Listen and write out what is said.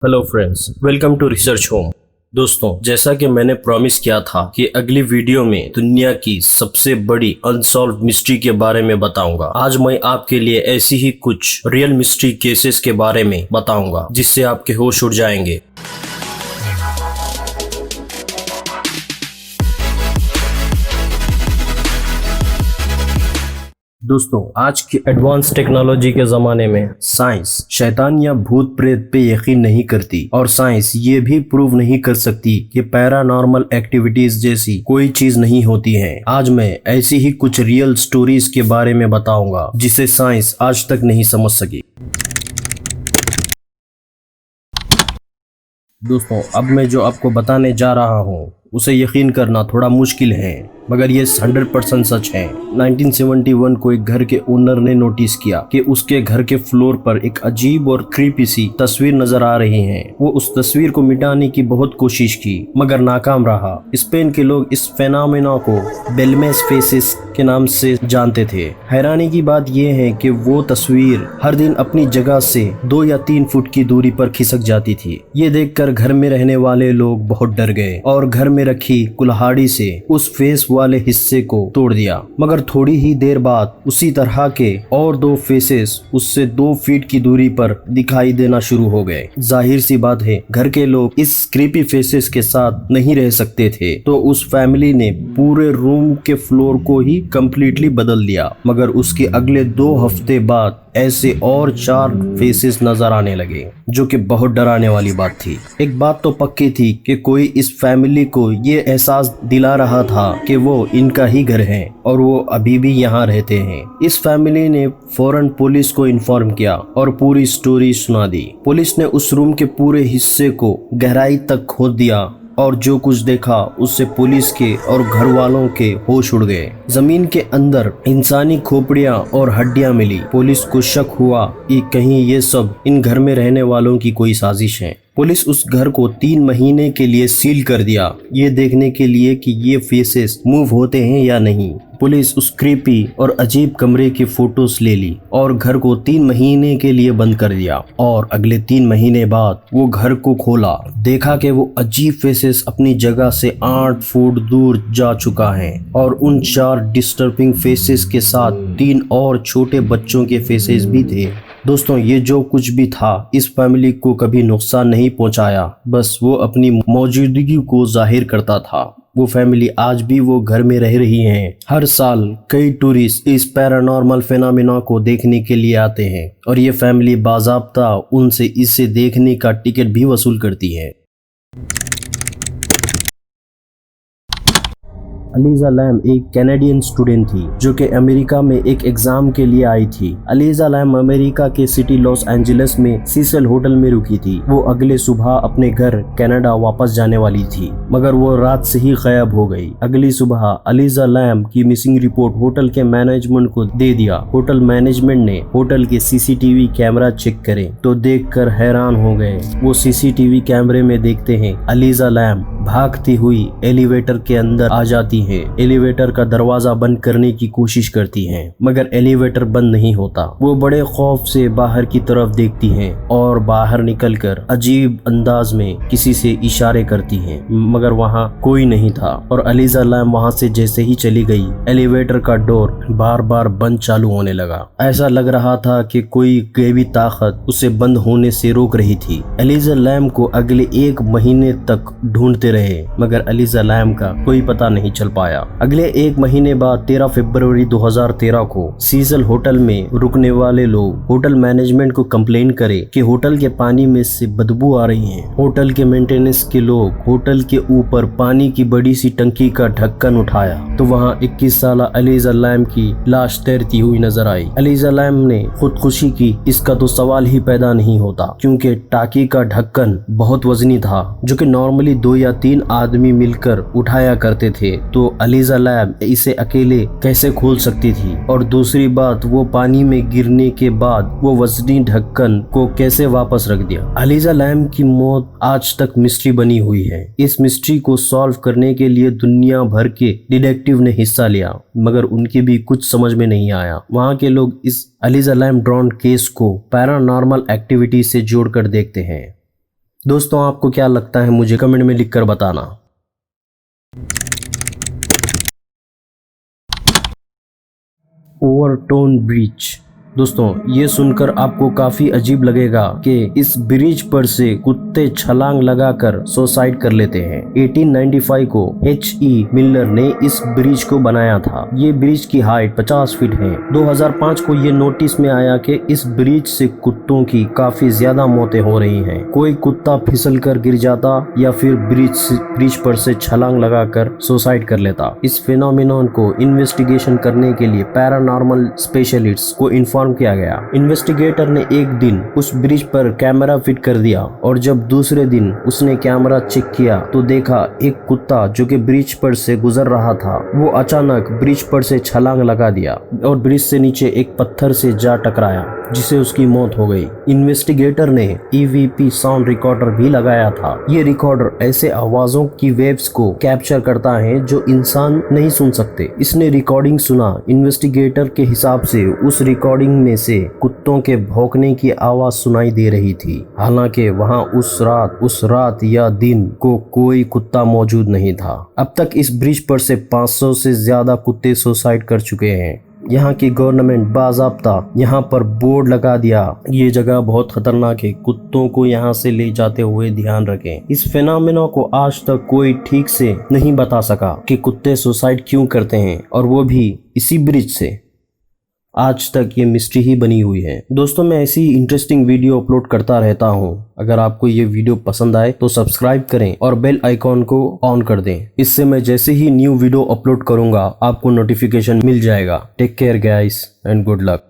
Hello friends, welcome to research home. दोस्तों, जैसा कि मैंने प्रॉमिस किया था कि अगली वीडियो में दुनिया की सबसे बड़ी अनसॉल्व मिस्ट्री के बारे में बताऊंगा। आज मैं आपके लिए ऐसी ही कुछ रियल मिस्ट्री केसेस के बारे में बताऊंगा जिससे आपके होश उड़ जाएंगे। दोस्तों, आज की एडवांस टेक्नोलॉजी के ज़माने में साइंस शैतान या भूत प्रेत पे यकीन नहीं करती और साइंस ये भी प्रूव नहीं कर सकती कि पैरानॉर्मल एक्टिविटीज जैसी कोई चीज नहीं होती है। आज मैं ऐसी ही कुछ रियल स्टोरीज के बारे में बताऊंगा जिसे साइंस आज तक नहीं समझ सकी। दोस्तों, अब मैं जो आपको बताने जा रहा हूँ उसे यकीन करना थोड़ा मुश्किल है, मगर ये 100% सच है। 1971 को एक घर के ओनर ने नोटिस किया कि उसके घर के फ्लोर पर एक अजीब और क्रीपी सी तस्वीर नजर आ रही है। वो उस तस्वीर को मिटाने की बहुत कोशिश की मगर नाकाम रहा। स्पेन के लोग इस फेनोमेना को बेलमेस फेसिस के नाम से जानते थे। हैरानी की बात यह है कि वो तस्वीर हर दिन अपनी जगह से 2 या 3 फुट की दूरी पर खिसक जाती थी। ये देखकर घर में रहने वाले लोग बहुत डर गए और घर में रखी कुल्हाड़ी से उस फेस वाले हिस्से को तोड़ दिया। मगर थोड़ी ही देर बाद उसी तरह के और 2 फेसेस उससे 2 फीट की दूरी पर दिखाई देना शुरू हो गए। जाहिर सी बात है, घर के लोग इस क्रीपी फेसेस के साथ नहीं रह सकते थे, तो उस फैमिली ने पूरे रूम के फ्लोर को ही कंप्लीटली बदल दिया। मगर उसके अगले 2 हफ्ते बाद ऐसे और 4 फेसेस नजर आने लगे, जो कि बहुत डराने वाली बात थी। एक बात तो पक्की थी कि कोई इस फैमिली को ये एहसास दिला रहा था कि वो इनका ही घर है और वो अभी भी यहाँ रहते हैं। इस फैमिली ने फौरन पुलिस को इन्फॉर्म किया और पूरी स्टोरी सुना दी। पुलिस ने उस रूम के पूरे हिस्से को गहराई तक खोद दिया और जो कुछ देखा उससे पुलिस के और घर वालों के होश उड़ गए। जमीन के अंदर इंसानी खोपड़ियां और हड्डियां मिली। पुलिस को शक हुआ कि कहीं ये सब इन घर में रहने वालों की कोई साजिश है। पुलिस उस घर को 3 महीने के लिए सील कर दिया, ये देखने के लिए कि ये फेसेस मूव होते हैं या नहीं। पुलिस उस क्रीपी और अजीब कमरे की फोटोज ले ली और घर को 3 महीने के लिए बंद कर दिया। और अगले 3 महीने बाद वो घर को खोला, देखा कि वो अजीब फेसेस अपनी जगह से 8 फुट दूर जा चुका है और उन 4 डिस्टर्बिंग फेसेस के साथ 3 और छोटे बच्चों के फेसेस भी थे। दोस्तों, ये जो कुछ भी था इस फैमिली को कभी नुकसान नहीं पहुंचाया, बस वो अपनी मौजूदगी को जाहिर करता था। वो फैमिली आज भी वो घर में रह रही हैं। हर साल कई टूरिस्ट इस पैरानॉर्मल फेनोमेना को देखने के लिए आते हैं और ये फैमिली बाज़ाब्ता उनसे इसे देखने का टिकट भी वसूल करती है। अलीजा लैम एक कैनेडियन स्टूडेंट थी जो कि अमेरिका में एक एग्जाम के लिए आई थी। अलीजा लैम अमेरिका के सिटी लॉस एंजलिस में सीसेल होटल में रुकी थी। वो अगले सुबह अपने घर कनाडा वापस जाने वाली थी, मगर वो रात से ही गायब हो गई। अगली सुबह अलीजा लैम की मिसिंग रिपोर्ट होटल के मैनेजमेंट को दे दिया। होटल मैनेजमेंट ने होटल के सीसीटीवी कैमरा चेक करे तो देखकर हैरान हो गए। वो सीसीटीवी कैमरे में देखते हैं अलीजा लैम भागती हुई एलिवेटर के अंदर आ जाती है। एलिवेटर का दरवाजा बंद करने की कोशिश करती है, मगर एलिवेटर बंद नहीं होता। वो बड़े खौफ से बाहर की तरफ देखती है और बाहर निकलकर अजीब अंदाज में किसी से इशारे करती है, मगर वहाँ कोई नहीं था। और अलीजा लैम वहाँ से जैसे ही चली गई, एलिवेटर का डोर बार बार बंद चालू होने लगा। ऐसा लग रहा था कि कोई गैबी ताकत उसे बंद होने से रोक रही थी। अलीजा लैम को अगले 1 महीने तक ढूंढते रहे, मगर अलीजा लैम का कोई पता नहीं चल पाया। अगले 1 महीने बाद 13 फरवरी 2013 को सीसेल होटल में रुकने वाले लोग होटल मैनेजमेंट को कंप्लेन करे कि होटल के पानी में से बदबू आ रही है। होटल के मेंटेनेंस के लोग होटल के ऊपर पानी की बड़ी सी टंकी का ढक्कन उठाया तो वहाँ 21 साल अलीजा लैम की लाश तैरती हुई नजर आई। अलीजा लैम ने खुदकुशी की, इसका तो सवाल ही पैदा नहीं होता, क्योंकि टाकी का ढक्कन बहुत वजनी था जो कि नॉर्मली 2 या 3 आदमी मिलकर उठाया करते थे, तो अलीजा लैम इसे अकेले कैसे खोल सकती थी। और दूसरी बात, वो पानी में गिरने के बाद वो वजनी ढक्कन को कैसे वापस रख दिया। अलीजा लैम की मौत आज तक मिस्ट्री बनी हुई है। इस मिस्ट्री को सॉल्व करने के लिए दुनिया भर के डिटेक्टिव ने हिस्सा लिया, मगर उनकी भी कुछ समझ में नहीं आया। वहाँ के लोग इस अलीजा लैम ड्रॉन केस को पैरानॉर्मल एक्टिविटी से जोड़कर देखते हैं। दोस्तों आपको क्या लगता है मुझे कमेंट में लिखकर बताना। Overtone bridge. दोस्तों ये सुनकर आपको काफी अजीब लगेगा कि इस ब्रिज पर से कुत्ते छलांग लगाकर सुसाइड कर लेते हैं। 1895 को H.E. मिलर ने इस ब्रिज को बनाया था। ये ब्रिज की हाइट 50 फीट है। 2005 को ये नोटिस में आया कि इस ब्रिज से कुत्तों की काफी ज्यादा मौतें हो रही हैं। कोई कुत्ता फिसल कर गिर जाता या फिर ब्रिज पर से छलांग लगाकर सुसाइड कर लेता। इस फिनोमिनन को इन्वेस्टिगेशन करने के लिए पैरानॉर्मल स्पेशलिस्ट्स को इन्फॉर्म किया गया। इन्वेस्टिगेटर ने एक दिन उस ब्रिज पर कैमरा फिट कर दिया और जब दूसरे दिन उसने कैमरा चेक किया तो देखा एक कुत्ता जो कि ब्रिज पर से गुजर रहा था वो अचानक ब्रिज पर से छलांग लगा दिया और ब्रिज से नीचे एक पत्थर से जा टकराया जिससे उसकी मौत हो गई। इन्वेस्टिगेटर ने EVP साउंड रिकॉर्डर भी लगाया था। ये रिकॉर्डर ऐसे आवाजों की वेव्स को कैप्चर करता है जो इंसान नहीं सुन सकते। इसने रिकॉर्डिंग सुना। इन्वेस्टिगेटर के हिसाब से उस रिकॉर्डिंग में से कुत्तों के भौंकने की आवाज सुनाई दे रही थी। हालांकि वहां उस रात या दिन को कोई कुत्ता मौजूद नहीं था। अब तक इस ब्रिज पर से 500 से ज्यादा कुत्ते सुसाइड कर चुके हैं। यहाँ की गवर्नमेंट बाज़ाब्ता यहाँ पर बोर्ड लगा दिया, ये जगह बहुत खतरनाक है, कुत्तों को यहाँ से ले जाते हुए ध्यान रखें। इस फिनोमेना को आज तक कोई ठीक से नहीं बता सका कि कुत्ते सुसाइड क्यों करते हैं और वो भी इसी ब्रिज से। आज तक ये मिस्ट्री ही बनी हुई है। दोस्तों मैं ऐसी इंटरेस्टिंग वीडियो अपलोड करता रहता हूँ। अगर आपको ये वीडियो पसंद आए तो सब्सक्राइब करें और बेल आइकॉन को ऑन कर दें। इससे मैं जैसे ही न्यू वीडियो अपलोड करूंगा आपको नोटिफिकेशन मिल जाएगा। Take care guys and good luck.